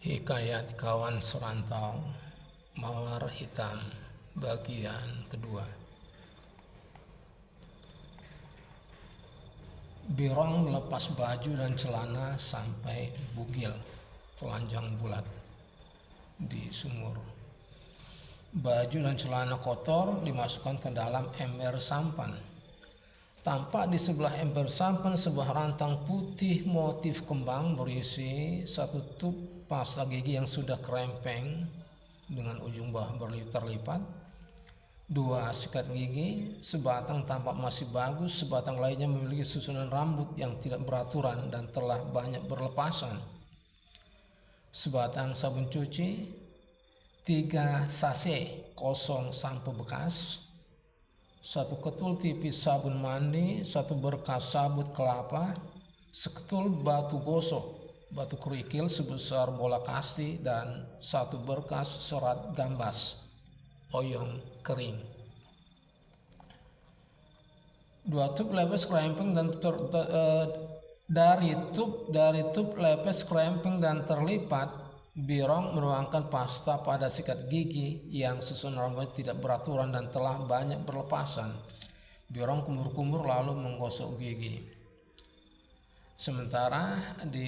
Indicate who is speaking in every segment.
Speaker 1: Hikayat Kawan Serantau Mawar Hitam bagian kedua. Birong melepas baju dan celana sampai bugil telanjang bulat di sumur. Baju dan celana kotor dimasukkan ke dalam ember sampan. Tampak di sebelah ember sampan sebuah rantang putih motif kembang berisi satu tub pasta gigi yang sudah kerempeng dengan ujung bawah terlipat, 2 sikat gigi, sebatang tampak masih bagus, sebatang lainnya memiliki susunan rambut yang tidak beraturan dan telah banyak berlepasan, sebatang sabun cuci, 3 sase kosong sampo bekas, 1 ketul tipis sabun mandi, 1 berkas sabut kelapa, seketul batu gosok, batu kerikil sebesar bola kasti, dan 1 berkas serat gambas oyong kering. 2 tub lepes kerempeng dan dari tub lepes kerempeng dan terlipat, Birong menuangkan pasta pada sikat gigi yang susunan rambut tidak beraturan dan telah banyak berlepasan. Birong kumur-kumur lalu menggosok gigi. Sementara di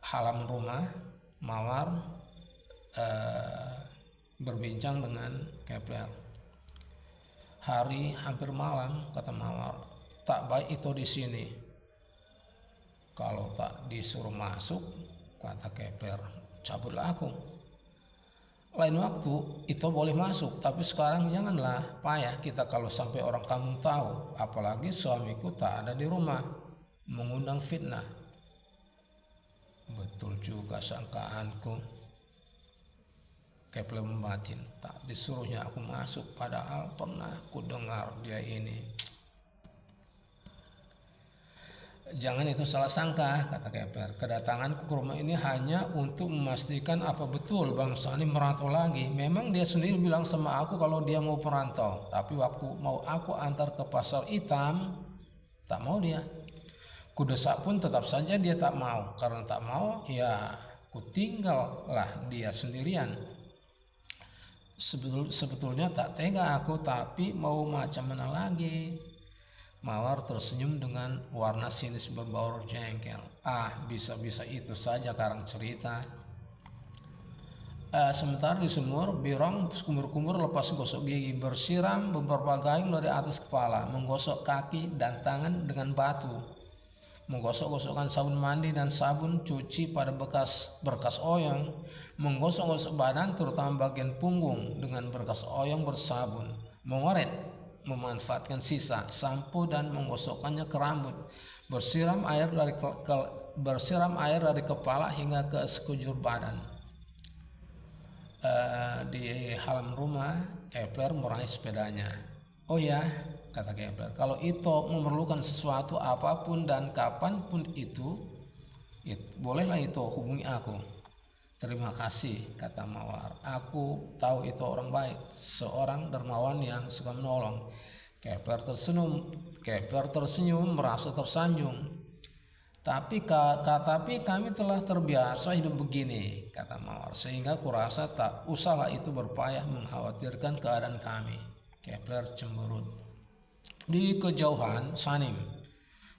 Speaker 1: halaman rumah, Mawar berbincang dengan Kepler. "Hari hampir malam," kata Mawar. "Tak baik itu di sini." "Kalau tak disuruh masuk," kata Kepler, "cabutlah aku." "Lain waktu itu boleh masuk, tapi sekarang janganlah. Payah kita kalau sampai orang kampung tahu, apalagi suamiku tak ada di rumah, mengundang fitnah." "Betul juga sangkaanku," Kepler membatin. "Tak disuruhnya aku masuk, padahal pernah ku dengar dia ini." "Jangan itu salah sangka," kata Kepler. "Kedatanganku ke rumah ini hanya untuk memastikan apa betul Bang Sani merantau lagi. Memang dia sendiri bilang sama aku kalau dia mau perantau, tapi waktu mau aku antar ke pasar hitam, tak mau dia. Kudesak pun tetap saja dia tak mau. Karena tak mau, ya ku tinggallah dia sendirian. Sebetulnya tak tega aku, tapi mau macam mana lagi?" Mawar tersenyum dengan warna sinis berbaur jengkel. Bisa-bisa itu saja karang cerita." Sementara di sumur, Birong kumur-kumur lepas gosok gigi, bersiram beberapa gayung dari atas kepala, menggosok kaki dan tangan dengan batu, menggosok-gosokkan sabun mandi dan sabun cuci pada berkas oyong, menggosok-gosok badan terutama bagian punggung dengan berkas oyong bersabun, mengoret, memanfaatkan sisa sampo dan menggosokkannya ke rambut, bersiram air dari kepala hingga ke sekujur badan. Di halaman rumah, Kepler meraih sepedanya. "Oh ya," kata Kepler, "kalau itu memerlukan sesuatu apapun dan kapanpun itu bolehlah itu hubungi aku." "Terima kasih," kata Mawar. "Aku tahu itu orang baik, seorang dermawan yang suka menolong." Kepler tersenyum merasa tersanjung. Tapi kami telah terbiasa hidup begini," kata Mawar, "sehingga kurasa tak usahlah itu berpayah mengkhawatirkan keadaan kami." Kepler cemberut. Di kejauhan, Sanim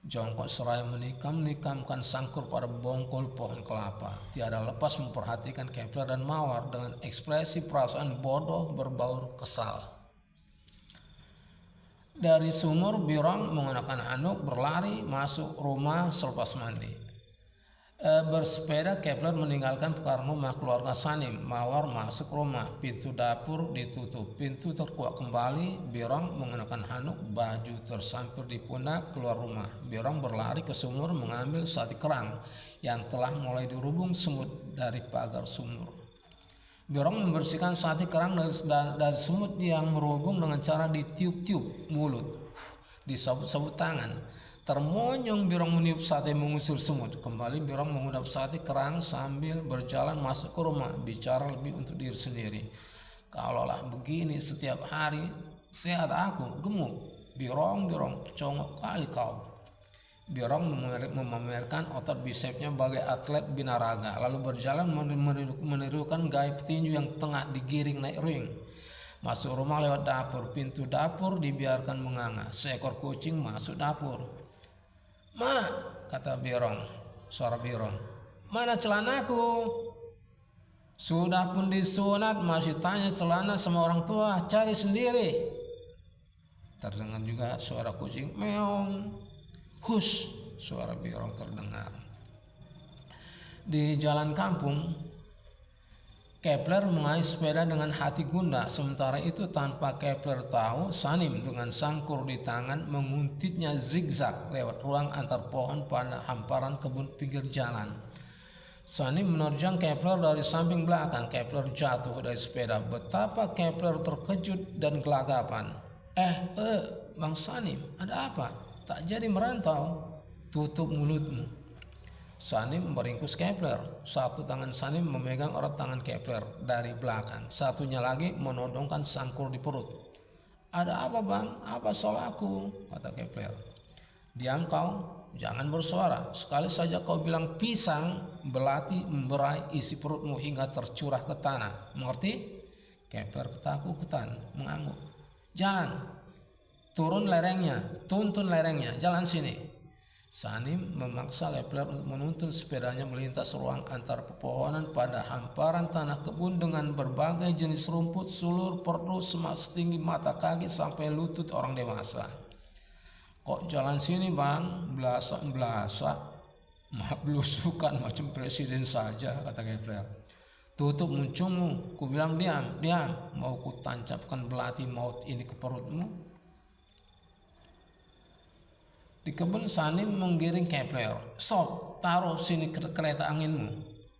Speaker 1: jongkok seraya menikam-nikamkan sangkur pada bongkol pohon kelapa, tiada lepas memperhatikan Kepler dan Mawar dengan ekspresi perasaan bodoh berbaur kesal. Dari sumur, Birong mengenakan handuk berlari masuk rumah selepas mandi. Bersepeda, Kepler meninggalkan pekarangan rumah keluarga Sanim. Mawar masuk rumah, pintu dapur ditutup, pintu terkuak kembali. Birong mengenakan handuk, baju tersampir di pundak, keluar rumah. Birong berlari ke sumur mengambil sati kerang yang telah mulai dirubung semut dari pagar sumur. Birong membersihkan sati kerang dari semut yang merubung dengan cara ditiup-tiup mulut, disabut-sabut tangan. Termonyong Birong meniup sate mengusir semut. Kembali Birong mengudap sate kerang sambil berjalan masuk ke rumah, bicara lebih untuk diri sendiri. "Kalaulah begini setiap hari, sehat aku, gemuk. Birong, congok kali kau." Birong memamerkan otot bisepnya bagai atlet binaraga, lalu berjalan menirukan gaya petinju yang tengah digiring naik ring. Masuk rumah lewat dapur, pintu dapur dibiarkan menganga. Seekor kucing masuk dapur. "Ma," kata Birong, suara Birong, "mana celanaku?" "Sudah pun disunat, masih tanya celana sama orang tua, cari sendiri." Terdengar juga suara kucing meong. "Hush," suara Birong terdengar. Di jalan kampung, Kepler mengayuh sepeda dengan hati gundah. Sementara itu tanpa Kepler tahu, Sanim dengan sangkur di tangan menguntitnya zigzag lewat ruang antar pohon pada hamparan kebun pinggir jalan. Sanim menerjang Kepler dari samping belakang. Kepler jatuh dari sepeda. Betapa Kepler terkejut dan gelagapan. Bang Sanim, ada apa? Tak jadi merantau. Tutup mulutmu." Sanim meringkus Kepler. Satu tangan Sanim memegang erat tangan Kepler dari belakang. Satunya lagi menodongkan sangkur di perut. "Ada apa bang? Apa salah aku?" kata Kepler. "Diam kau, jangan bersuara. Sekali saja kau bilang pisang, belati memberai isi perutmu hingga tercurah ke tanah. Mengerti?" Kepler ketakutan, mengangguk. "Jalan, turun lerengnya, tuntun lerengnya, jalan sini." Sanim memaksa Kepler untuk menuntun sepedanya melintas ruang antar pepohonan pada hamparan tanah kebun dengan berbagai jenis rumput, sulur, perdu, semak setinggi mata kaki sampai lutut orang dewasa. "Kok jalan sini bang, belasak-belasak, mah belusukan macam presiden saja," kata Kepler. "Tutup muncungmu, ku bilang diam, mau ku tancapkan belati maut ini ke perutmu." Di kebun Sanim menggiring Kepler. "Stop, taruh sini kereta anginmu."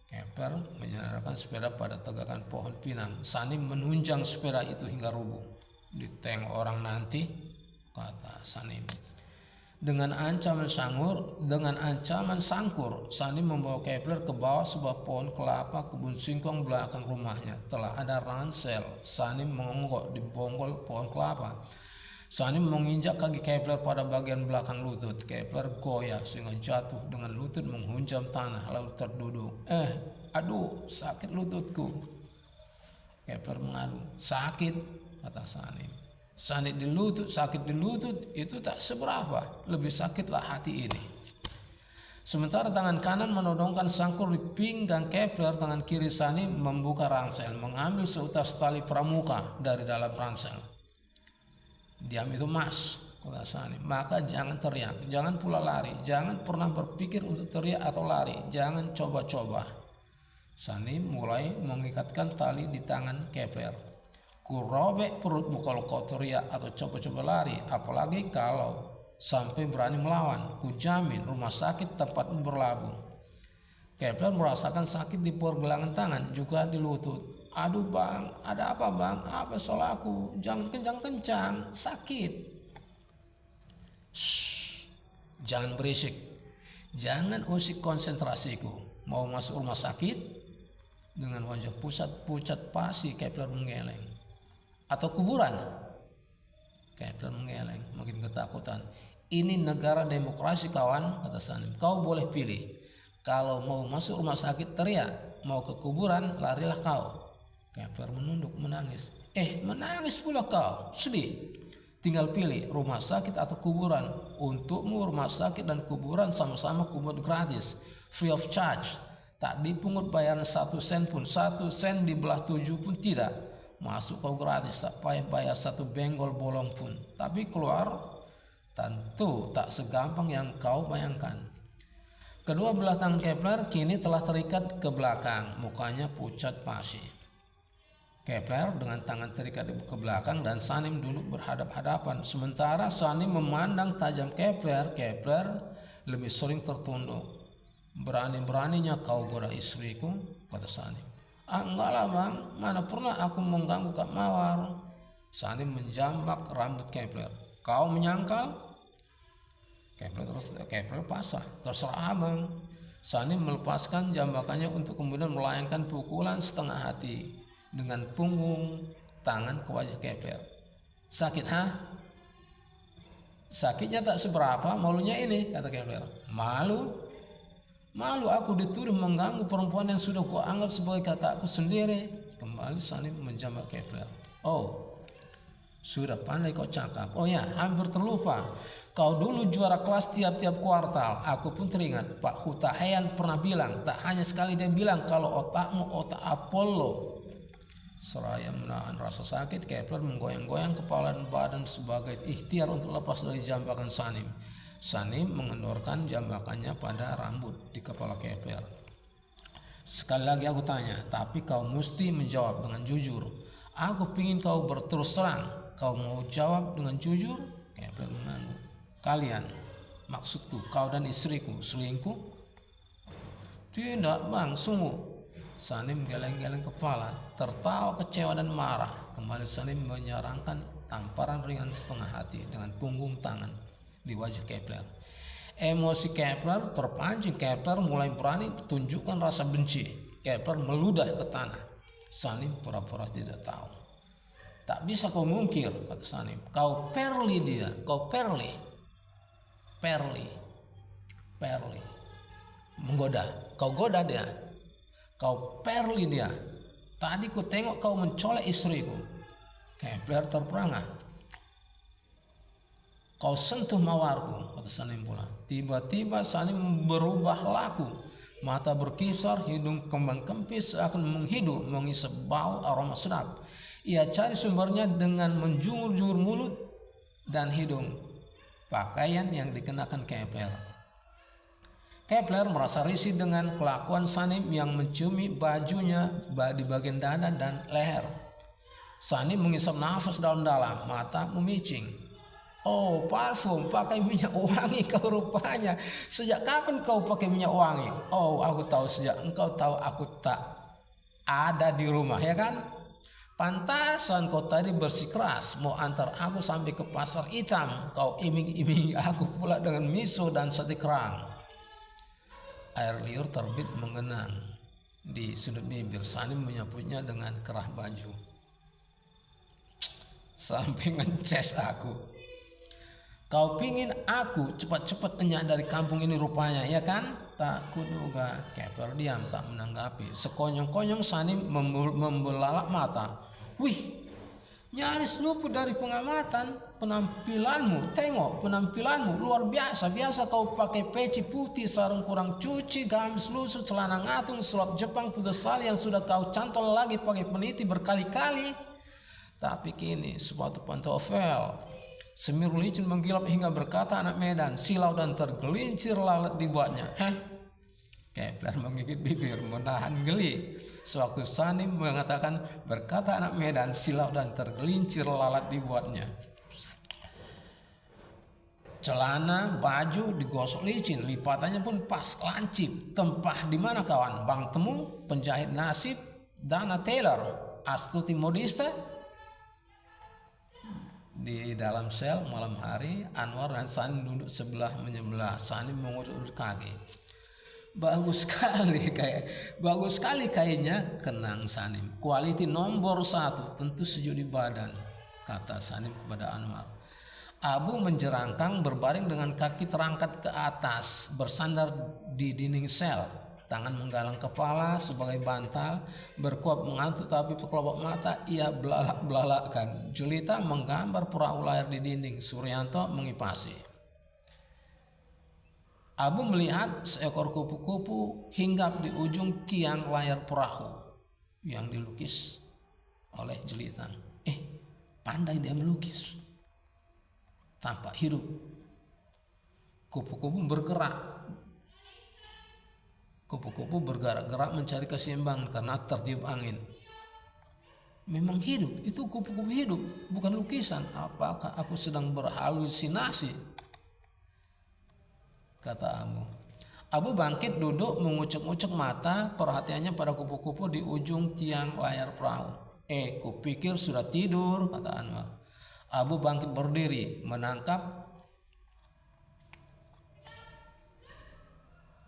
Speaker 1: Kepler menyandarkan sepeda pada tegakan pohon pinang. Sanim menunjang sepeda itu hingga rubuh. "Ditengok orang nanti," kata Sanim. Dengan ancaman sangkur, Sanim membawa Kepler ke bawah sebuah pohon kelapa kebun singkong belakang rumahnya. Telah ada ransel. Sanim mengonggok di bonggol pohon kelapa. Sanim menginjak kaki Kepler pada bagian belakang lutut. Kepler goyah sehingga jatuh dengan lutut menghunjam tanah lalu terduduk. Aduh, sakit lututku." Kepler mengadu. "Sakit," kata Sanim. "Sakit di lutut itu tak seberapa. Lebih sakitlah hati ini." Sementara tangan kanan menodongkan sangkur di pinggang Kepler, tangan kiri Sanim membuka ransel, mengambil seutas tali pramuka dari dalam ransel. "Diam itu mas," kata Sanim. "Maka jangan teriak, jangan pula lari, jangan pernah berpikir untuk teriak atau lari, jangan coba-coba." Sanim mulai mengikatkan tali di tangan Kepler. "Ku robek perutmu kalau kau teriak atau coba-coba lari, apalagi kalau sampai berani melawan. Ku jamin rumah sakit tempatmu berlabuh." Kepler merasakan sakit di pergelangan tangan, juga di lutut. "Aduh bang, ada apa bang? Apa salah aku? Jangan kencang-kencang, sakit." "Shh, jangan berisik. Jangan usik konsentrasiku. Mau masuk rumah sakit?" Dengan wajah pucat pasi Kepler menggeleng. "Atau kuburan?" Kepler menggeleng, makin ketakutan. "Ini negara demokrasi kawan," kata Sanim. "Kau boleh pilih. Kalau mau masuk rumah sakit teriak, mau ke kuburan larilah kau." Kepler menunduk menangis. Menangis pula kau? Sedih? Tinggal pilih rumah sakit atau kuburan. Untukmu rumah sakit dan kuburan sama-sama kubur gratis, free of charge. Tak dipungut bayaran 1 sen pun. 1 sen dibelah 7 pun tidak. Masuk kau gratis, tak payah bayar 1 benggol bolong pun. Tapi keluar tentu tak segampang yang kau bayangkan. Kedua belah tangan Kepler kini telah terikat ke belakang, mukanya pucat pasi. Kepler dengan tangan terikat ke belakang dan Sanim duduk berhadap-hadapan. Sementara Sanim memandang tajam Kepler, Kepler lebih sering tertunduk. "Berani-beraninya kau goda istriku," kata Sanim. Enggaklah bang, mana pernah aku mengganggu Kak Mawar." Sanim menjambak rambut Kepler. "Kau menyangkal?" Kepler pasrah. "Terserah abang." Sanim melepaskan jambakannya untuk kemudian melayangkan pukulan setengah hati dengan punggung tangan ke wajah Kepler. "Sakit, ha?" Sakitnya tak seberapa, malunya ini, kata Kepler. Malu aku dituduh mengganggu perempuan yang sudah kuanggap sebagai kakakku sendiri. Kembali Sanim menjambak Kepler. Oh, sudah pandai kau cakap. Oh ya, hampir terlupa. Kau dulu juara kelas tiap-tiap kuartal. Aku pun teringat. Pak Hutahayan pernah bilang, tak hanya sekali dia bilang kalau otakmu otak Apollo. Seraya menahan rasa sakit, Kepler menggoyang-goyang kepala dan badan sebagai ikhtiar untuk lepas dari jambakan Sanim. Sanim mengendorkan jambakannya pada rambut di kepala Kepler. Sekali lagi aku tanya, tapi kau mesti menjawab dengan jujur. Aku pingin kau berterus terang. Kau mau jawab dengan jujur? Kepler mengangguk. Kalian, maksudku kau dan istriku, selingkuh? Tidak bang, sungguh. Sanim geleng-geleng kepala, tertawa kecewa dan marah. Kembali Sanim menyerangkan tamparan ringan setengah hati dengan punggung tangan di wajah Kepler. Emosi Kepler terpancing. Kepler mulai berani tunjukkan rasa benci. Kepler meludah ke tanah. Sanim pura-pura tidak tahu. Tak bisa kau mungkir, kata Sanim. Kau perli dia, kau perli. Menggoda, kau goda dia. Kau perli dia. Tadi ku tengok kau mencolek istriku. Kepler terperangah. Kau sentuh mawarku, kata Sanim pula. Tiba-tiba Sanim berubah laku. Mata berkisar, hidung kembang kempis seakan menghidu, menghisap bau aroma sedap. Ia cari sumbernya dengan menjungur-jungur mulut dan hidung pakaian yang dikenakan Kepler. Kepler merasa risih dengan kelakuan Sanim yang menciumi bajunya di bagian dada dan leher. Sanim menghisap nafas dalam-dalam, mata memicing. Oh, parfum, pakai minyak wangi kau rupanya. Sejak kapan kau pakai minyak wangi? Oh, aku tahu sejak engkau tahu aku tak ada di rumah, ya kan? Pantasan kau tadi bersikeras mau antar aku sampai ke pasar hitam. Kau iming-iming aku pula dengan miso dan sate kerang. Air liur terbit mengenang di sudut bibir. Sanim menyapunya dengan kerah baju. Sampai ngeces aku. Kau pingin aku cepat-cepat enyah dari kampung ini rupanya, ya kan? Tak kuduga. Kepler diam tak menanggapi. Sekonyong-konyong Sanim membelalak mata. Wih, nyaris luput dari pengamatan. Penampilanmu, tengok penampilanmu luar biasa. Biasa kau pakai peci putih, sarung kurang cuci, gamis lusuh, celana ngatung, selop Jepang putus tali yang sudah kau cantol lagi pakai peniti berkali-kali. Tapi kini sepatu pantofel semir licin menggilap hingga berkata anak Medan, silau dan tergelincir lalat dibuatnya. Kepler menggigit bibir menahan geli. Sewaktu Sanim mengatakan berkata anak Medan, silau dan tergelincir lalat dibuatnya. Celana, baju digosok licin, lipatannya pun pas, lancip. Tempah di mana kawan? Bang Temu, penjahit nasib, Dana Taylor, Astuti modista. Di dalam sel malam hari, Anwar dan Sanim duduk sebelah menyebelah. Sanim mengurut-urut kaki. Bagus sekali kayaknya, kenang Sanim. Kualiti nomor 1, tentu sejuk di badan, kata Sanim kepada Anwar. Abu menjerangkang berbaring dengan kaki terangkat ke atas, bersandar di dinding sel. Tangan menggalang kepala sebagai bantal, berkuap mengantuk tapi pekelobak mata ia belalak-belalakkan. Julita menggambar perahu layar di dinding, Suryanto mengipasi. Abu melihat seekor kupu-kupu hinggap di ujung tiang layar perahu yang dilukis oleh Jelitang. Pandai dia melukis. Tampak hidup. Kupu-kupu bergerak. Kupu-kupu bergerak-gerak mencari keseimbangan karena tertiup angin. Memang hidup, itu kupu-kupu hidup, bukan lukisan. Apakah aku sedang berhalusinasi? Kata Abu. Abu bangkit duduk mengucek-ucek mata, perhatiannya pada kupu-kupu di ujung tiang layar perahu. Kupikir sudah tidur, kata Anwar. Abu bangkit berdiri, menangkap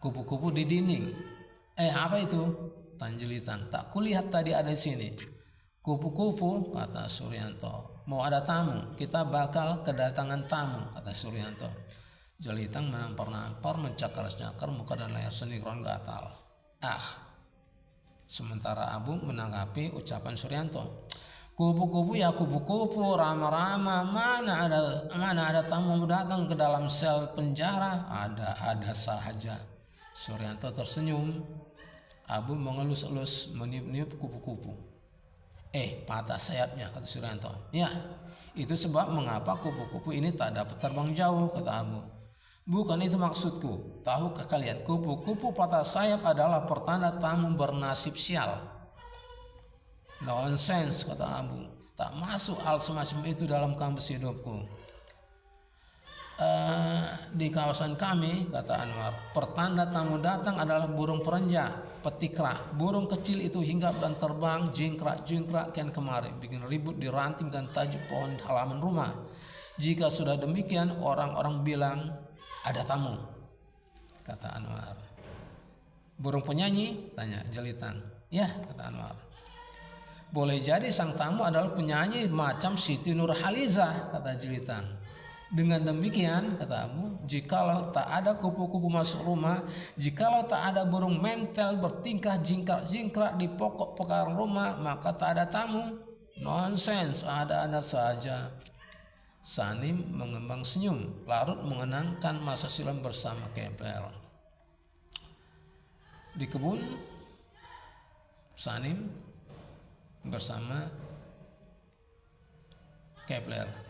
Speaker 1: kupu-kupu di dinding. Apa itu? Tanya Jelitang. Tak kulihat tadi ada di sini. Kupu-kupu, kata Suryanto. mau ada tamu, kita bakal kedatangan tamu, kata Suryanto. Jelitang menampar-nampar, mencakar-cakar muka dan leher Sendikron gatal. Sementara Abu menanggapi ucapan Suryanto. Kupu-kupu ya kupu-kupu, rama-rama, mana ada tamu datang ke dalam sel penjara? Ada saja. Suryanto tersenyum. Abu mengelus-elus, meniup-niup kupu-kupu. Patah sayapnya, kata Suryanto. Ya, itu sebab mengapa kupu-kupu ini tak dapat terbang jauh, kata Abu. Bukan itu maksudku. Tahukah kalian, kupu-kupu patah sayap adalah pertanda tamu bernasib sial. Nonsense, kata Abu. Tak masuk hal semacam itu dalam kamus hidupku. Di kawasan kami, kata Anwar, pertanda tamu datang adalah burung perenjak, petikra. Burung kecil itu hinggap dan terbang jingkrak-jingkrak kian kemari, bikin ribut di ranting dan tajuk pohon halaman rumah. Jika sudah demikian, orang-orang bilang ada tamu, kata Anwar. Burung penyanyi, tanya Jelitang. Ya, kata Anwar. Boleh jadi sang tamu adalah penyanyi macam Siti Nurhaliza, kata Jelitang. Dengan demikian, kata Abu, jikalau tak ada kupu-kupu masuk rumah, jikalau tak ada burung mentel bertingkah jingkrak-jingkrak di pokok pekarangan rumah, maka tak ada tamu. Nonsens, ada-ada saja. Sanim mengembang senyum, larut mengenangkan masa silam bersama Kepler. Di kebun, Sanim bersama Kepler.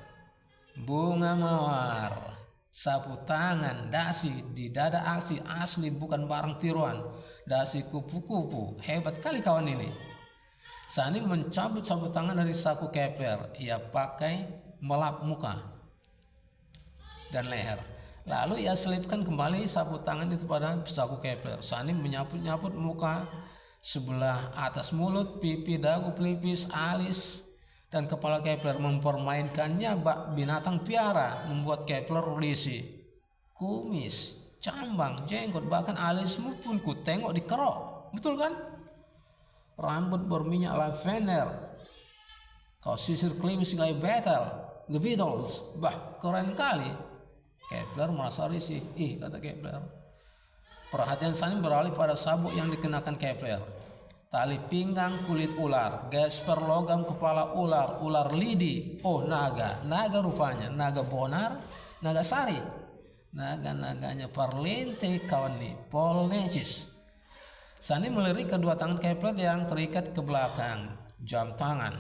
Speaker 1: Bunga mawar, sapu tangan, dasi di dada aksi asli bukan barang tiruan. Dasi kupu-kupu, hebat kali kawan ini. Sanim mencabut sapu tangan dari saku Kepler. Ia pakai melap muka dan leher. Lalu ia selipkan kembali sapu tangan itu pada saku Kepler. Sanim menyaput-nyaput muka, sebelah atas mulut, pipi, dagu, pelipis, alis, dan kepala Kepler, mempermainkannya bak binatang piara, membuat Kepler risih. Kumis, cambang, jenggot, bahkan alismu pun ku tengok dikerok. Betul kan? Rambut berminyak lavender. Kau sisir klimis kayak The Beatles. Bah, keren kali. Kepler merasa risih. Kata Kepler. Perhatian Sanim beralih pada sabuk yang dikenakan Kepler. Tali pinggang kulit ular, gesper logam kepala ular, ular lidi, naga rupanya, naga bonar, naga sari, naga-naganya parlente kawan nih, polnecis. Sani melirik kedua tangan Kepler yang terikat ke belakang, jam tangan.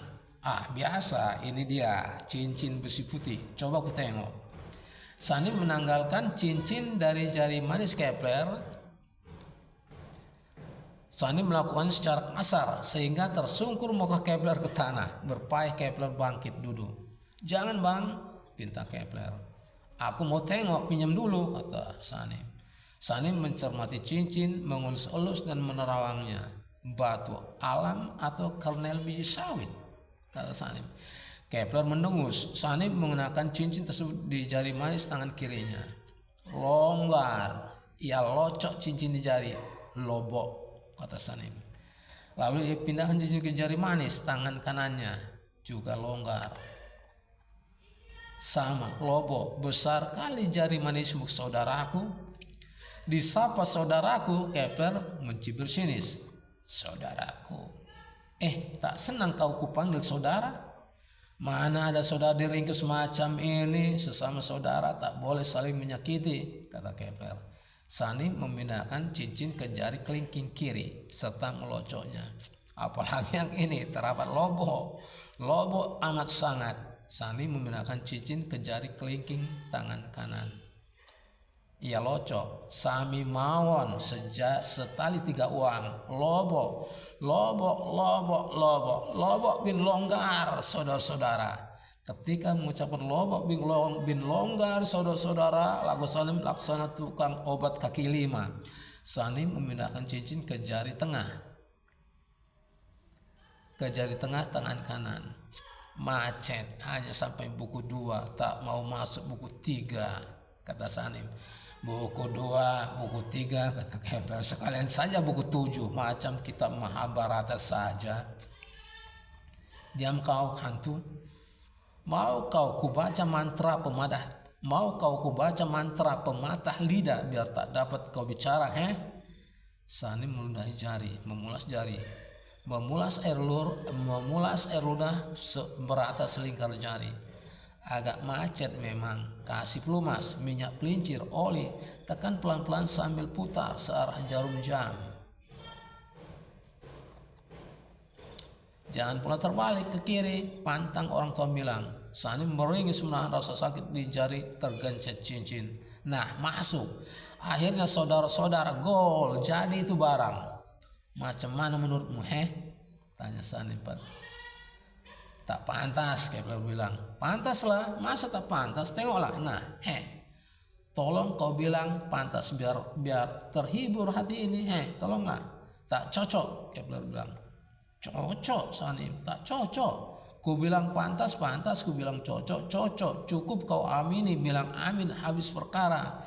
Speaker 1: Biasa, ini dia, cincin besi putih, coba ku tengok. Sani menanggalkan cincin dari jari manis Kepler. Sani melakukannya secara kasar sehingga tersungkur muka Kepler ke tanah. Berpayah Kepler bangkit duduk. Jangan bang, pinta Kepler. Aku mau tengok, pinjam dulu, kata Sanim. Sanim mencermati cincin, mengelus-elus dan menerawangnya. Batu alam atau kernel biji sawit, kata Sanim. Kepler mendengus. Sanim mengenakan cincin tersebut di jari manis tangan kirinya. Longgar. Ia locok cincin di jari. Lobok, kata Sanim. Lalu ia pindahkan cincin ke jari manis tangan kanannya, juga longgar. Sama, lobo, besar kali jari manismu saudaraku. Disapa saudaraku, Kepler mencibir sinis. Saudaraku. Tak senang kau kupanggil saudara? Mana ada saudara diringkus semacam ini. Sesama saudara tak boleh saling menyakiti, kata Kepler. Sanim memindahkan cincin ke jari kelingking kiri serta melocoknya. Apalagi yang ini, terdapat lobo amat sangat. Sanim memindahkan cincin ke jari kelingking tangan kanan. Ia locok. Sami mawon setali 3 uang. Lobo bin longgar, saudara-saudara. Ketika mengucapkan lobo bin longgar, saudara-saudara, lagu Sanim laksana tukang obat kaki 5. Sanim memindahkan cincin ke jari tengah. Ke jari tengah tangan kanan. Macet, hanya sampai buku 2, tak mau masuk buku 3, kata Sanim. Buku 2, buku 3, kata Kepler. Sekalian saja buku 7, macam kitab Mahabharata saja. Diam kau, hantu. Mau kau kubaca mantra pemadah, mau kau kubaca mantra pematah lidah biar tak dapat kau bicara, Sanim meludahi jari, memulas jari, memulas air ludah merata selingkar jari. Agak macet memang, kasih pelumas, minyak pelincir, oli, tekan pelan-pelan sambil putar searah jarum jam. Jangan pula terbalik ke kiri, pantang orang tua bilang. Sanim meringis menahan rasa sakit di jari tergencet cincin. Nah, masuk. Akhirnya saudara-saudara gol, jadi itu barang. Macam mana menurutmu, tanya Sanim. Tak pantas, Kepler bilang. Pantaslah, masa tak pantas? Tengoklah. Nah, tolong kau bilang pantas biar terhibur hati ini, tolonglah. Tak cocok, Kepler bilang. Cocok, Sanim, tak cocok. Ku bilang pantas, ku bilang cocok. Cukup kau amini, bilang amin, habis perkara.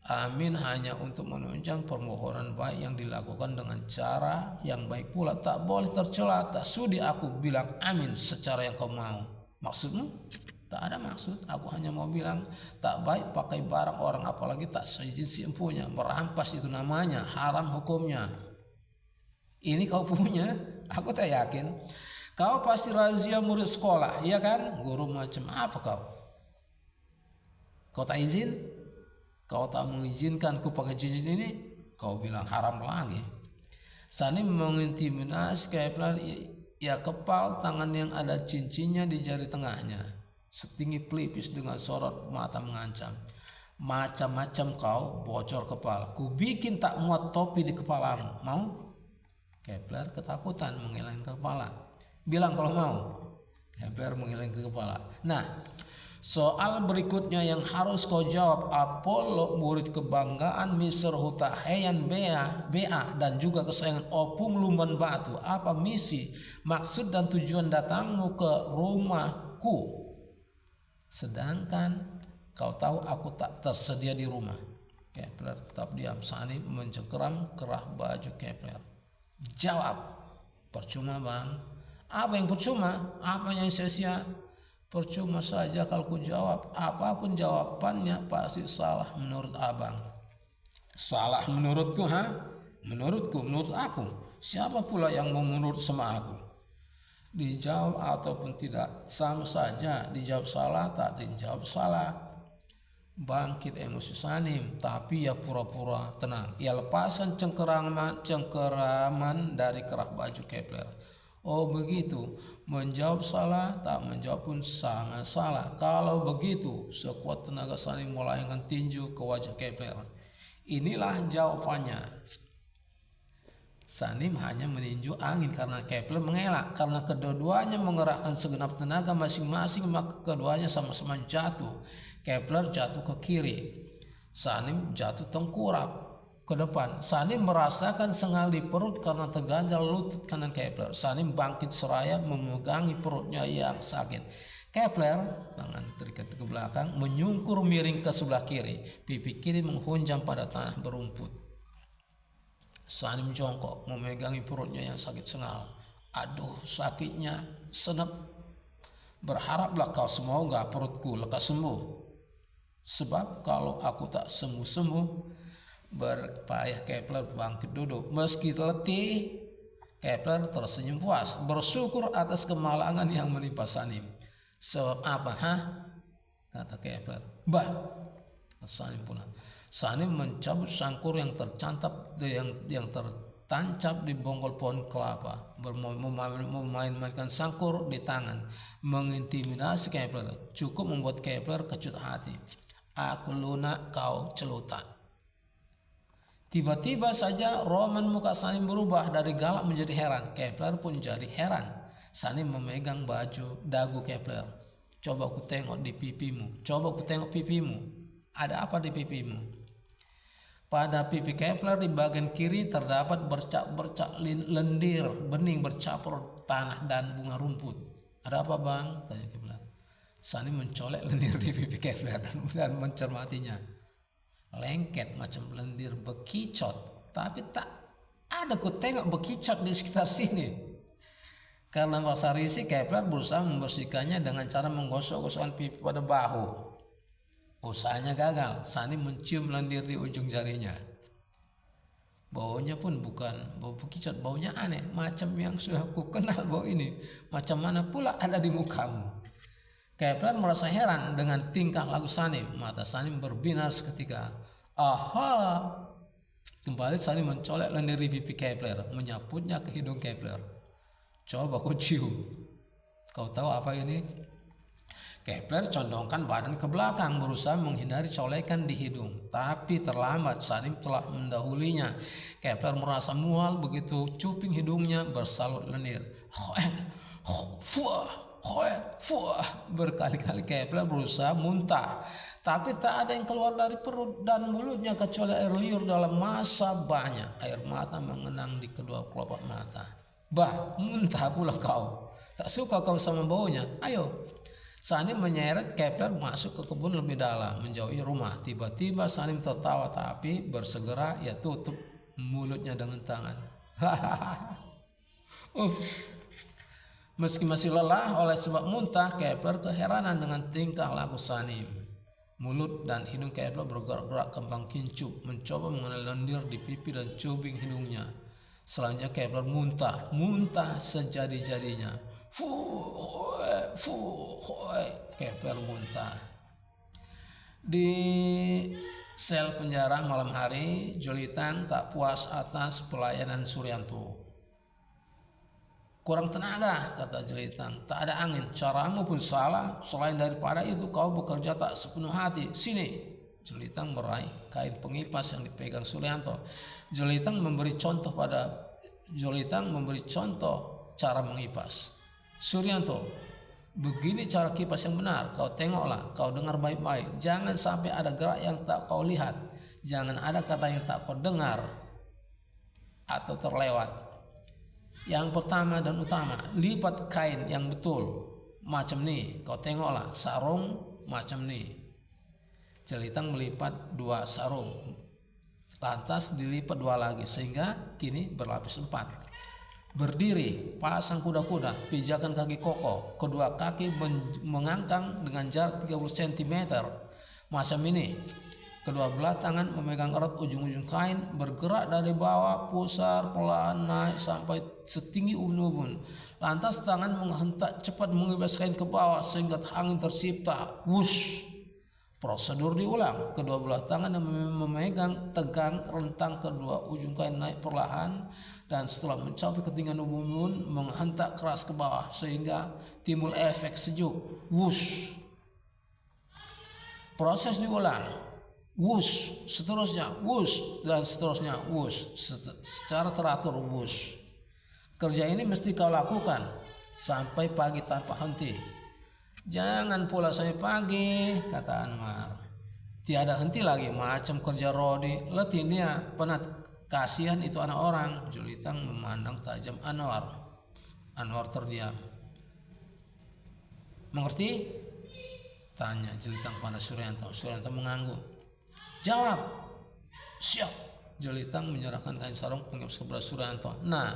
Speaker 1: Amin hanya untuk menunjang permohonan baik yang dilakukan dengan cara yang baik pula. Tak boleh tercela, tak sudi aku bilang amin secara yang kau mau. Maksudmu? Tak ada maksud, aku hanya mau bilang tak baik pakai barang orang, apalagi tak seizin si empunya. Merampas itu namanya, haram hukumnya. Ini kau punya? Aku tak yakin. Kau pasti razia murid sekolah, iya kan? Guru macam apa kau? Kau tak izin? Kau tak mengizinkanku pakai cincin ini? Kau bilang haram lagi. Sanim mengintimidasi Kepler. Ia kepal tangan yang ada cincinnya di jari tengahnya, setinggi pelipis dengan sorot mata mengancam. Macam-macam kau, bocor kepala. Ku bikin tak muat topi di kepalamu. Mau? Kepler ketakutan mengelengkan kepala. Bilang kalau mau. Kepler mengelengkan kepala. Nah, soal berikutnya yang harus kau jawab, Apollo murid kebanggaan Mr. Hutaheyan BA dan juga kesayangan Opung Lumban Batu. Apa misi, maksud dan tujuan datangmu ke rumahku? Sedangkan kau tahu aku tak tersedia di rumah. Kepler tetap diam. Sanim mencengkeram kerah baju Kepler. Jawab. Percuma bang. Apa yang percuma? Apa yang sia-sia? Percuma saja kalau ku jawab. Apapun jawabannya pasti salah menurut abang. Salah menurutku, Menurutku, menurut aku. Siapa pula yang mau menurut sama aku? Dijawab ataupun tidak, sama saja. Dijawab salah, tak dijawab salah. Bangkit emosi Sanim, tapi ia pura-pura tenang. Ia lepaskan cengkeraman dari kerah baju Kepler. Oh begitu, menjawab salah, tak menjawab pun sama salah. Kalau begitu, sekuat tenaga Sanim melayangkan tinju ke wajah Kepler. Inilah jawabannya. Sanim hanya meninju angin karena Kepler mengelak. Karena kedua-duanya mengerahkan segenap tenaga masing-masing, maka keduanya sama-sama jatuh. Kepler jatuh ke kiri, Sanim jatuh tengkurap ke depan. Sanim merasakan sengal di perut karena terganjal lutut kanan Kepler. Sanim bangkit seraya memegangi perutnya yang sakit. Kepler, tangan terikat ke belakang, menyungkur miring ke sebelah kiri. Pipi kiri menghunjam pada tanah berumput. Sanim jongkok memegangi perutnya yang sakit sengal. Aduh, sakitnya senep. Berharaplah kau semoga perutku lekas sembuh. Sebab kalau aku tak sembuh-sembuh, berpayah Kepler bangkit duduk. Meski letih, Kepler tersenyum puas, bersyukur atas kemalangan yang menimpa Sanim. Sebab apa, kata Kepler. Bah, Sanim pula. Sanim mencabut sangkur yang tertancap di bonggol pohon kelapa, memainkan sangkur di tangan, mengintimidasi Kepler. Cukup membuat Kepler kecut hati. Aku lunak, kau celutak. Tiba-tiba saja roman muka Sanim berubah dari galak menjadi heran. Kepler pun jadi heran. Sanim memegang dagu Kepler. Coba ku tengok di pipimu. Coba ku tengok pipimu. Ada apa di pipimu? Pada pipi Kepler di bagian kiri terdapat bercak-bercak lendir bening bercampur tanah dan bunga rumput. Ada apa bang? Tanya Kepler. Sanim mencolek lendir di pipi Kepler dan mencermatinya. Lengket macam lendir bekicot, tapi tak ada ku tengok bekicot di sekitar sini. Karena merasa risih, Kepler berusaha membersihkannya dengan cara menggosok-gosokkan pipi pada bahu. Usahanya gagal. Sanim mencium lendir di ujung jarinya. Baunya pun bukan bau bekicot, baunya aneh, macam yang sudah ku kenal bau ini. Macam mana pula ada di mukamu? Kepler merasa heran dengan tingkah laku Sanim. Mata Sanim berbinar seketika. Aha! Kembali Sanim mencolek lendir di pipi Kepler, menyaputnya ke hidung Kepler. Coba kau cium. Kau tahu apa ini? Kepler condongkan badan ke belakang, berusaha menghindari colekan di hidung. Tapi terlambat, Sanim telah mendahulinya. Kepler merasa mual begitu cuping hidungnya bersalut lendir. Berkali-kali Kepler berusaha muntah, tapi tak ada yang keluar dari perut dan mulutnya kecuali air liur dalam massa banyak. Air mata mengenang di kedua kelopak mata. Bah, muntah pula kau. Tak suka kau sama baunya? Ayo. Sanim menyeret Kepler masuk ke kebun lebih dalam, menjauhi rumah. Tiba-tiba Sanim tertawa, tapi bersegera ia tutup mulutnya dengan tangan. Ups. Meski masih lelah oleh sebab muntah, Kepler keheranan dengan tingkah laku Sanim. Mulut dan hidung Kepler bergerak-gerak kembang kincup, mencoba mengenal lendir di pipi dan cubing hidungnya. Selanjutnya Kepler muntah sejadi-jadinya. Kepler muntah. Di sel penjara malam hari, Jolitan tak puas atas pelayanan Suryanto. Kurang tenaga, kata Jolitan. Tak ada angin, caramu pun salah. Selain daripada itu kau bekerja tak sepenuh hati. Sini. Jolitan meraih kain pengipas yang dipegang Suryanto. Jolitan memberi contoh cara mengipas. Suryanto, begini cara kipas yang benar. Kau tengoklah, kau dengar baik-baik. Jangan sampai ada gerak yang tak kau lihat. Jangan ada kata yang tak kau dengar atau terlewat. Yang pertama dan utama, lipat kain yang betul. Macam nih, kau tengoklah, sarung macam nih. Jolitan melipat 2 sarung, lantas dilipat 2 lagi, sehingga kini berlapis 4. Berdiri, pasang kuda-kuda, pijakan kaki kokoh, kedua kaki mengangkang dengan jarak 30 cm. Macam ini. Kedua belah tangan memegang erat ujung-ujung kain, bergerak dari bawah, pusar, pelan, naik sampai setinggi ubun-ubun. Lantas tangan menghentak cepat mengibas kain ke bawah sehingga angin tercipta. Wush! Prosedur diulang. Kedua belah tangan yang memegang tegang rentang kedua ujung kain naik perlahan, dan setelah mencapai ketinggian ubun-ubun menghentak keras ke bawah sehingga timbul efek sejuk. Wush! Proses diulang. Wush, seterusnya wush, dan seterusnya wush, secara teratur wush. Kerja ini mesti kau lakukan sampai pagi tanpa henti. Jangan pula sampai pagi, kata Anwar. Tiada henti lagi, macam kerja Rodi. Letih dia, penat. Kasihan itu anak orang. Jolitan memandang tajam Anwar. Anwar terdiam. Mengerti? Tanya Jolitan pada Suryanto. Suryanto mengangguk. Jawab. Siap. Jolitan menyerahkan kain sarung pengipas kepada Suryanto. Nah,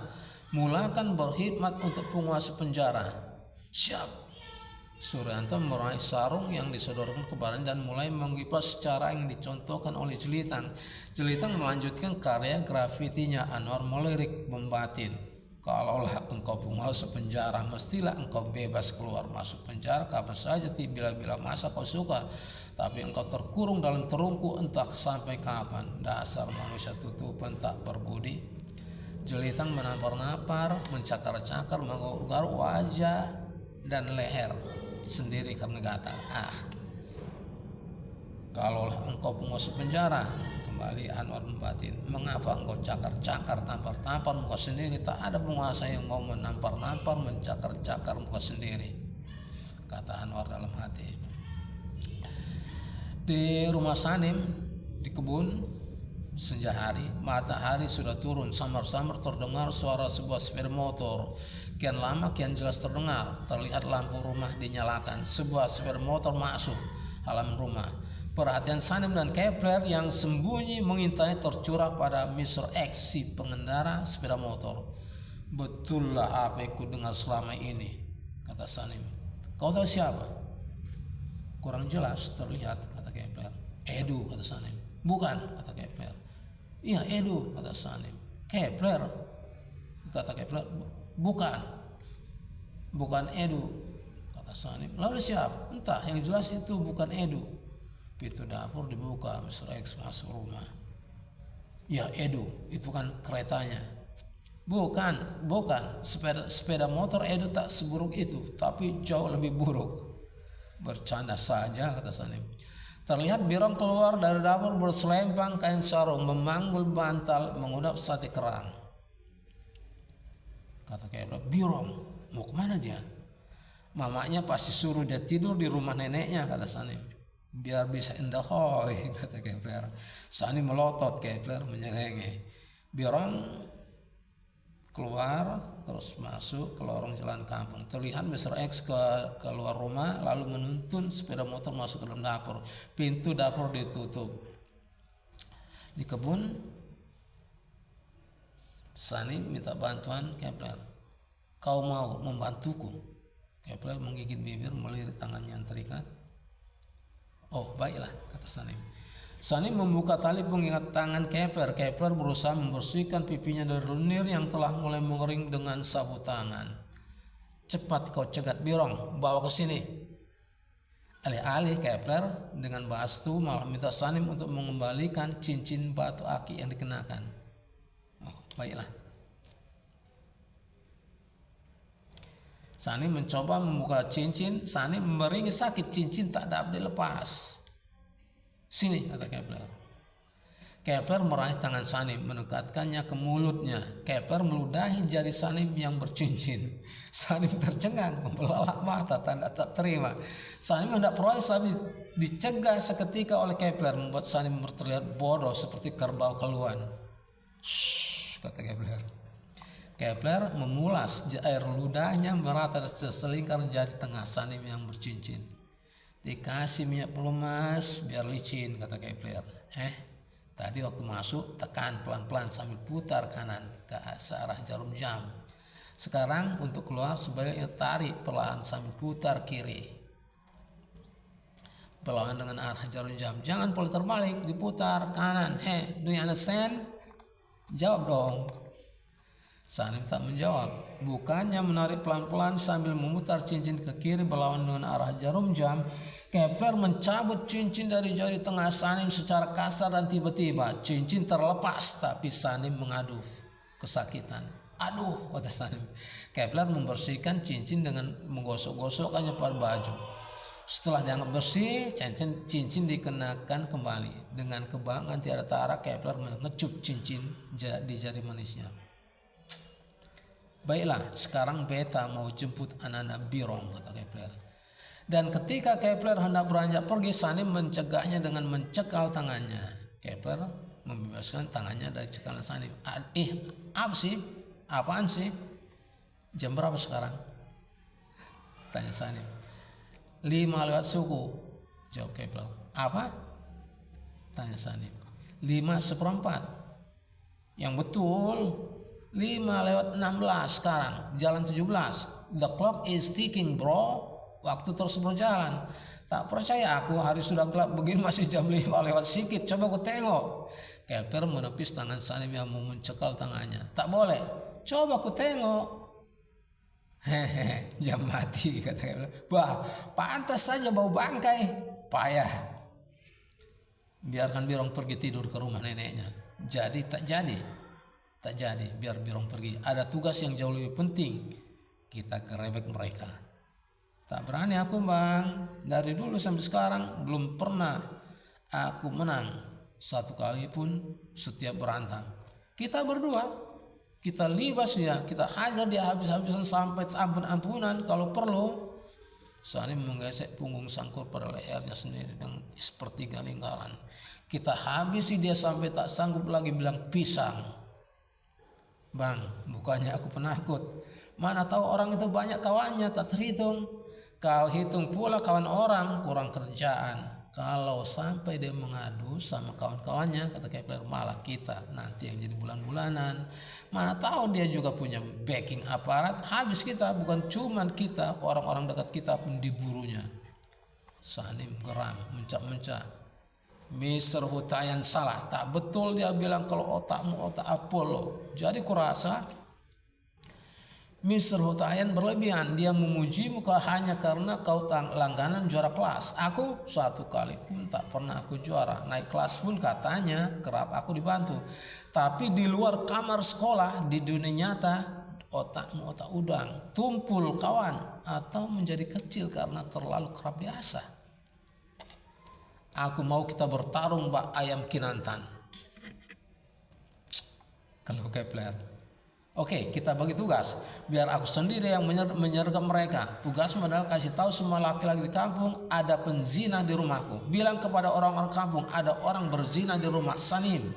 Speaker 1: mulakan berkhidmat untuk penguasa penjara. Siap. Suryanto meraih sarung yang disodorkan ke badan dan mulai mengipas secara yang dicontohkan oleh Jolitan. Jolitan melanjutkan karya grafitinya. Anwar melirik membatin. Kalaulah engkau penguasa penjara, mestilah engkau bebas keluar masuk penjara kapan saja bila-bila masa kau suka. Tapi engkau terkurung dalam terungku entah sampai kapan. Dasar manusia tutupan tak berbudi. Jolitan menampar-nampar, mencakar-cakar, menggaruk wajah dan leher sendiri karena gatal. Kalaulah engkau penguasa penjara, kembali Anwar membatin. Mengapa engkau cakar-cakar, tampar-tampar muka sendiri? Tak ada penguasa yang mau menampar-nampar, mencakar-cakar muka sendiri, kata Anwar dalam hati. Di rumah Sanim, di kebun, senja hari, matahari sudah turun. Samar-samar terdengar suara sebuah sepeda motor. Kian lama kian jelas terdengar. Terlihat lampu rumah dinyalakan. Sebuah sepeda motor masuk halaman rumah. Perhatian Sanim dan Kepler yang sembunyi mengintai tercurah pada Mr. X, si pengendara sepeda motor. Betullah apa yang ku dengar selama ini, kata Sanim. Kau tahu siapa? Kurang jelas terlihat, kata Kepler. Edu, kata Sanim. Bukan, kata Kepler. Iya, Edu, kata Sanim. Kepler, kata Kepler. Bukan Edu, kata Sanim. Lalu siapa? Entah, yang jelas itu bukan Edu. Pintu dapur dibuka, Mr. X masuk rumah. Ya, Edu, itu kan keretanya. Bukan. Sepeda motor Edu tak seburuk itu, tapi jauh lebih buruk. Bercanda saja, kata Sanim. Terlihat Birong keluar dari dapur berselempang kain sarung, memanggul bantal, mengudap sate kerang. Kata Kepler, Birong, mau kemana dia? Mamanya pasti suruh dia tidur di rumah neneknya, kata Sanim. Biar bisa endahoy, kata Kepler. Sanim melotot, Kepler menyelengi. Birong keluar terus masuk ke lorong jalan kampung. Terlihat Mr. X keluar rumah lalu menuntun sepeda motor masuk ke dalam dapur. Pintu dapur ditutup. Di kebun Sanim minta bantuan Kepler. Kau mau membantuku? Kepler menggigit bibir melirik tangannya yang terikat. Oh, baiklah, kata Sanim. Sanim membuka tali pengikat tangan Kepler. Kepler berusaha membersihkan pipinya dari lendir yang telah mulai mengering dengan sapu tangan. Cepat kau cegat Birong, bawa ke sini. Alih-alih Kepler dengan bastu malah minta Sanim untuk mengembalikan cincin batu aki yang dikenakan. Oh, baiklah. Sanim mencoba membuka cincin. Sanim meringis sakit, cincin tak dapat dilepas. Sini, kata Kepler. Kepler meraih tangan Sanim, mendekatkannya ke mulutnya. Kepler meludahi jari Sanim yang bercincin. Sanim tercengang, membelalak mata, tanda tak terima. Sanim hendak protes, tapi dicegah seketika oleh Kepler, membuat Sanim terlihat bodoh seperti kerbau keluhan. Shh, kata Kepler. Kepler memulas air ludahnya merata selingkar jari tengah Sanim yang bercincin. Dikasih minyak pelumas biar licin, kata Kepler. Tadi waktu masuk tekan pelan-pelan sambil putar kanan ke arah jarum jam. Sekarang untuk keluar sebaliknya tarik perlahan sambil putar kiri. Berlawan dengan arah jarum jam. Jangan pola terbalik, diputar kanan. Do you understand? Jawab dong. Sanim tak menjawab. Bukannya menarik pelan-pelan sambil memutar cincin ke kiri berlawan dengan arah jarum jam, Kepler mencabut cincin dari jari tengah Sanim secara kasar dan tiba-tiba cincin terlepas, tapi Sanim mengaduh kesakitan. Aduh, kata Sanim. Kepler membersihkan cincin dengan menggosok-gosokkannya pada baju. Setelah dianggap bersih, cincin dikenakan kembali. Dengan kebanggaan tiada tara, Kepler mengecup cincin di jari manisnya. Baiklah, sekarang beta mau jemput anak-anak Birong, kata Kepler. Dan ketika Kepler hendak beranjak pergi, Sanim mencegahnya dengan mencekal tangannya. Kepler membebaskan tangannya dari cekalan Sanim. Apa sih? Apaan sih? Jam berapa sekarang? Tanya Sanim. 5 lewat suku, jawab Kepler. Apa? Tanya Sanim. 5:4. Yang betul. 5 lewat 16 sekarang, jalan 17. The clock is ticking, bro. Waktu terus berjalan. Tak percaya aku, hari sudah gelap begini masih jam 5 lewat sedikit. Coba aku tengok. Kepler menepis tangan Sanim yang mau mencekal tangannya. Tak boleh. Coba aku tengok. Hehehe, jam mati, kata Kepler. Bah, pantas saja bau bangkai. Payah. Biarkan Birong pergi tidur ke rumah neneknya. Jadi tak jadi. Tak jadi, biar Birong pergi. Ada tugas yang jauh lebih penting. Kita gerebek mereka. Tak berani aku, Bang. Dari dulu sampai sekarang belum pernah aku menang satu kali pun setiap berantem. Kita berdua, kita libas dia, kita hajar dia habis-habisan sampai ampun-ampunan kalau perlu. Sanim menggesek punggung Sangkur pada lehernya sendiri dengan sepertiga lingkaran. Kita habisi dia sampai tak sanggup lagi bilang pisang. Bang, bukannya aku penakut. Mana tahu orang itu banyak kawannya tak terhitung. Kau hitung pula kawan orang, kurang kerjaan. Kalau sampai dia mengadu sama kawan-kawannya, kata Kepler, malah kita nanti yang jadi bulan-bulanan. Mana tahu dia juga punya backing aparat, habis kita, bukan cuman kita, orang-orang dekat kita pun diburunya. Sanim geram, mencak-mencak. Mr. Hutayan salah, tak betul dia bilang kalau otakmu otak Apollo. Jadi kurasa Mr. Hutayan berlebihan, dia memujimu hanya karena kau langganan juara kelas. Aku satu kali pun tak pernah aku juara. Naik kelas pun katanya kerap aku dibantu. Tapi di luar kamar sekolah, di dunia nyata, otakmu otak udang, tumpul kawan, atau menjadi kecil karena terlalu kerap biasa. Aku mau kita bertarung bak ayam kinantan. Kalau Kepler. Oke, kita bagi tugas. Biar aku sendiri yang menyergap mereka. Tugas adalah kasih tahu semua laki-laki di kampung ada penzina di rumahku. Bilang kepada orang-orang kampung ada orang berzina di rumah Sanim.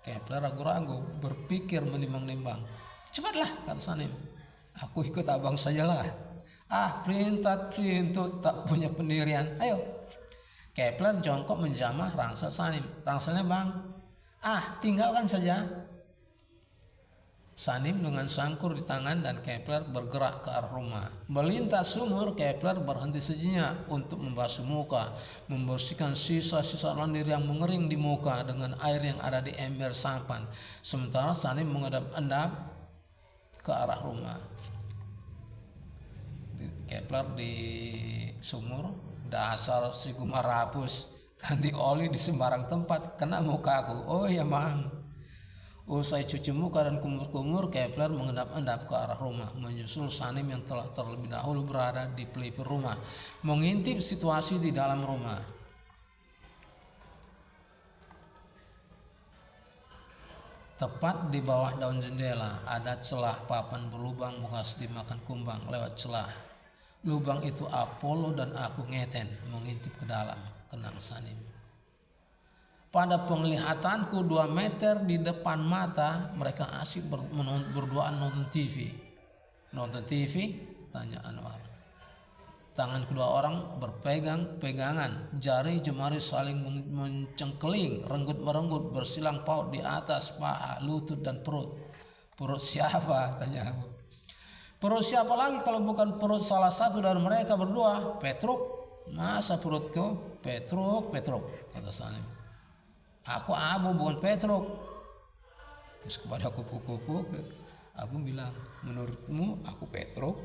Speaker 1: Kepler ragu-ragu, berpikir menimbang-nimbang. Cepatlah, kata Sanim. Aku ikut abang sajalah. Perintah tak punya pendirian. Ayo. Kepler jongkok menjamah rangsel Sanim. Rangselnya bang. Tinggalkan saja. Sanim dengan sangkur di tangan dan Kepler bergerak ke arah rumah. Melintas sumur, Kepler berhenti sejenak untuk membasuh muka, membersihkan sisa-sisa lendir yang mengering di muka dengan air yang ada di ember sampan. Sementara Sanim menghadap-hadap ke arah rumah. Kepler di sumur, dasar si Gumar hapus, ganti oli di sembarang tempat, kena mukaku. Oh ya mang. Usai cuci muka dan kumur-kumur, Kepler mengendap-endap ke arah rumah, menyusul Sanim yang telah terlebih dahulu berada di pelipir rumah, mengintip situasi di dalam rumah. Tepat di bawah daun jendela ada celah papan berlubang bekas dimakan kumbang lewat celah. Lubang itu Apollo dan aku ngeten mengintip ke dalam, kenang Sanim. Pada penglihatanku 2 meter di depan mata, mereka asyik berduaan nonton TV. Nonton TV? Tanya Anwar. Tangan kedua orang berpegang-pegangan, jari jemari saling mencengkeling, renggut-merenggut, bersilang paut di atas paha, lutut dan perut. Perut siapa? Tanya aku. Perut siapa lagi kalau bukan perut salah satu dari mereka berdua? Petruk. Masa perutku? Petruk, kata Sanim. Aku Abu bukan Petruk. Terus kepada kupu-kupu, Abu bilang, menurutmu aku Petruk?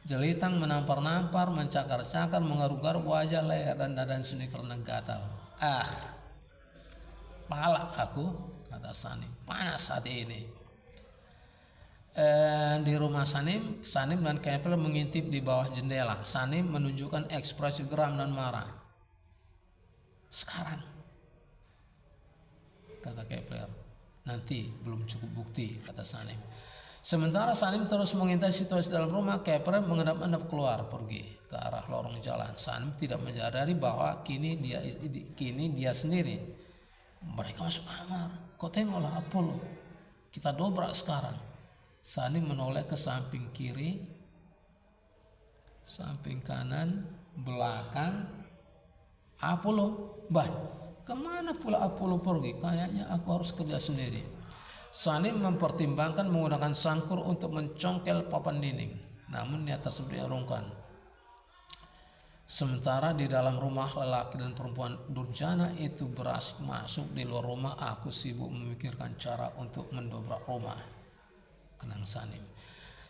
Speaker 1: Jelitang menampar-nampar, mencakar-cakar, mengaruk-garuk wajah, leher dan dada sendiri karena gatal. Pala aku, kata Sanim, panas saat ini. Di rumah Sanim dan Kepler mengintip di bawah jendela. Sanim menunjukkan ekspresi geram dan marah. Sekarang, kata Kepler. Nanti belum cukup bukti, kata Sanim. Sementara Sanim terus mengintai situasi dalam rumah, Kepler menghadap-hadap keluar pergi ke arah lorong jalan. Sanim tidak menyadari bahwa kini dia sendiri. Mereka masuk kamar. Kau tengoklah Apollo. Kita dobrak sekarang. Sanim menoleh ke samping kiri, samping kanan, belakang. Apollo, kemana pula Apollo pergi? Kayaknya aku harus kerja sendiri. Sanim mempertimbangkan menggunakan sangkur untuk mencongkel papan dinding, namun niat tersebut diurungkan. Sementara di dalam rumah lelaki dan perempuan durjana itu berasik masuk, di luar rumah aku sibuk memikirkan cara untuk mendobrak rumah, kenang Sanim.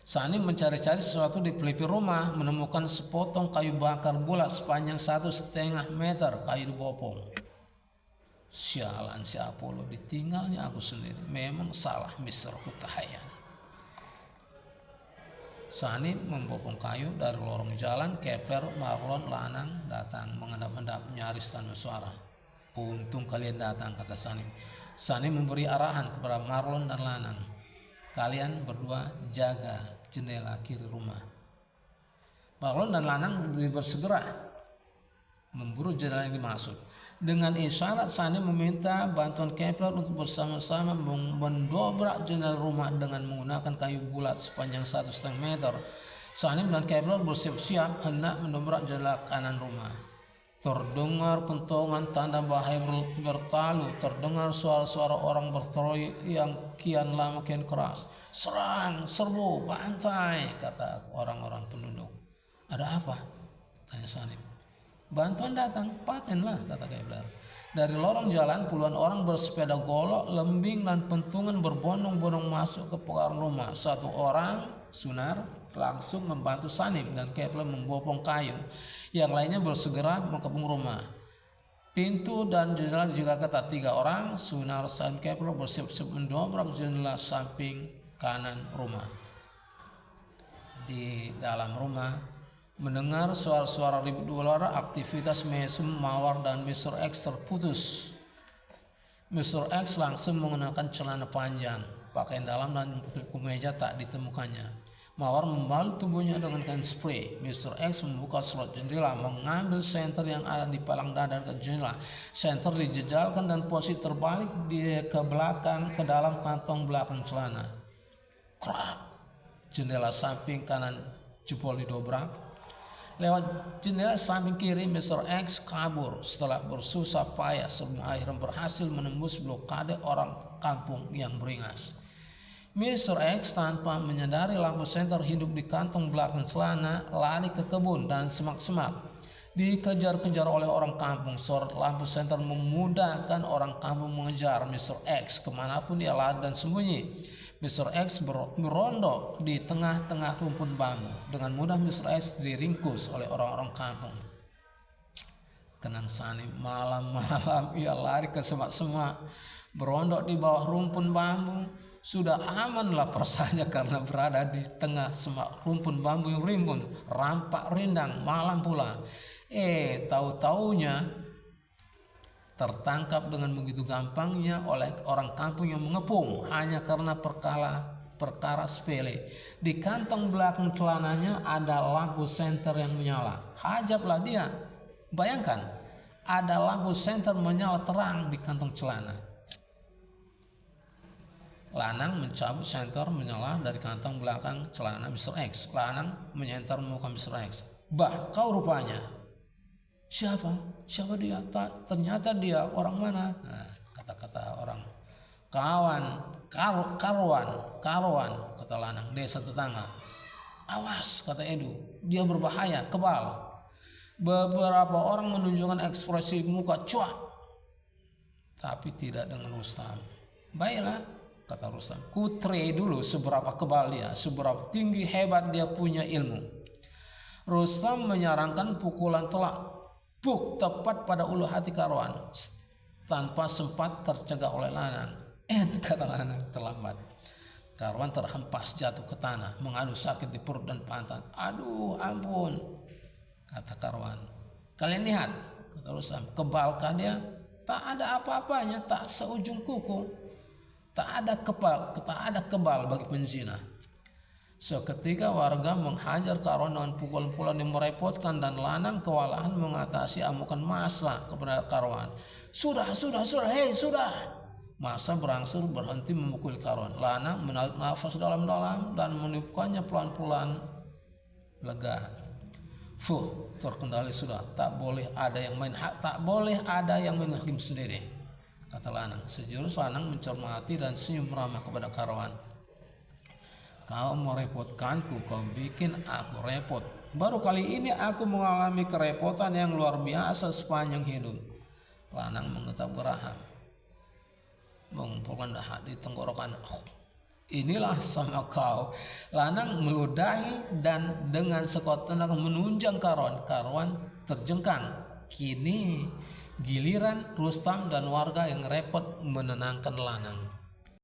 Speaker 1: Sanim mencari-cari sesuatu di pelipir rumah, menemukan sepotong kayu bakar bulat sepanjang 1,5 meter kayu bopong. Sialan si Apollo, ditinggalnya aku sendiri. Memang salah Mr. Hutayan. Sanim membopong kayu dari lorong jalan. Kepler, Marlon, Lanang datang mengendap-endap nyaris tanpa suara. Untung kalian datang, kata Sanim. Sanim memberi arahan kepada Marlon dan Lanang. Kalian berdua jaga jendela kiri rumah. Marlon dan Lanang bersegera memburu jendela yang dimaksud. Dengan isyarat Sanim meminta bantuan Kepler untuk bersama-sama mendobrak jendela rumah dengan menggunakan kayu bulat sepanjang 1,5 meter. Sanim dan Kepler bersiap-siap hendak mendobrak jendela kanan rumah. Terdengar kentongan tanda bahaya bertalu, terdengar suara-suara orang berteriak yang kian lama kian keras. Serang, serbu, bantai, kata orang-orang penduduk. Ada apa? Tanya Sanim. Bantuan datang, patenlah, kata Kepler. Dari lorong jalan puluhan orang bersepeda golok, lembing dan pentungan berbondong-bondong masuk ke pekarangan rumah. Satu orang, Sunar, langsung membantu Sanim dan Kepler membopong kayu. Yang lainnya bersegera mengepung rumah. Pintu dan jendela juga ketat. 3 orang, Sunar, Sanim, Kepler bersiap-siap mendobrak jendela samping kanan rumah. Di dalam rumah, mendengar suara-suara ribut luar, aktivitas Mesum, Mawar dan Mr. X terputus. Mr. X langsung mengenakan celana panjang, pakaian dalam dan kemeja tak ditemukannya. Mawar membalut tubuhnya dengan kain spray. Mr. X membuka slot jendela, mengambil senter yang ada di palang dada ke jendela. Senter dijejalkan dan posisi terbalik ke belakang ke dalam kantong belakang celana. Krap! Jendela samping kanan jebol didobrak. Lewat jendela samping kiri, Mr. X kabur setelah bersusah payah sebelum akhirnya berhasil menembus blokade orang kampung yang beringas. Mr. X tanpa menyadari lampu senter hidup di kantong belakang celana lari ke kebun dan semak-semak. Dikejar-kejar oleh orang kampung, sorot lampu senter memudahkan orang kampung mengejar Mr. X kemanapun dia lari dan sembunyi. Mr. X berondok di tengah-tengah rumpun bambu. Dengan mudah Mr. X diringkus oleh orang-orang kampung. Kenang Sanim, malam-malam ia lari ke semak-semak, berondok di bawah rumpun bambu. Sudah amanlah perasaannya karena berada di tengah semak rumpun bambu yang rimbun, rampak rindang, malam pula. Tahu-taunya tertangkap dengan begitu gampangnya oleh orang kampung yang mengepung hanya karena perkara sepele. Di kantong belakang celananya ada lampu senter yang menyala. Hajablah dia. Bayangkan, ada lampu senter menyala terang di kantong celana. Lanang mencabut senter menyala dari kantong belakang celana Mr. X. Lanang menyenter muka Mr. X. Bah, kau rupanya. Siapa? Siapa dia? Ternyata dia orang mana? Nah, kata-kata orang. Karuan, kata lanang, desa tetangga. Awas, kata Edu, dia berbahaya, kebal. Beberapa orang menunjukkan ekspresi muka cuak, tapi tidak dengan Rustam. Baiklah, kata Rustam, kutre dulu seberapa kebal dia, seberapa tinggi hebat dia punya ilmu. Rustam menyarankan pukulan telak, buk, tepat pada ulu hati Karuan, tanpa sempat tercegah oleh lanang. Kata lanang, terlambat. Karuan terhempas jatuh ke tanah, mengadu sakit di perut dan pantat. Aduh, ampun, kata Karuan. Kalian lihat, kata Rustam, kebalkah dia? Tak ada apa-apanya, tak seujung kuku. Tak ada kebal bagi penzina. Seketika warga menghajar Karuan dengan pukul-pukulan yang merepotkan dan lanang kewalahan mengatasi amukan massa kepada Karuan. Sudah, hei sudah. Massa berangsur berhenti memukul Karuan. Lanang menarik nafas dalam-dalam dan meniupkannya pelan-pelan lega. Terkendali sudah. Tak boleh ada yang main hakim sendiri, kata lanang. Sejurus lanang mencermati dan senyum ramah kepada Karuan. Kau merepotkanku, kau bikin aku repot. Baru kali ini aku mengalami kerepotan yang luar biasa sepanjang hidup. Lanang mengetap geraham, mengumpulkan dahat di tenggorokan. Inilah sama kau. Lanang meludahi dan dengan sekuat tenaga menunjang Karuan. Karuan terjengkang. Kini giliran Rustam dan warga yang repot menenangkan lanang.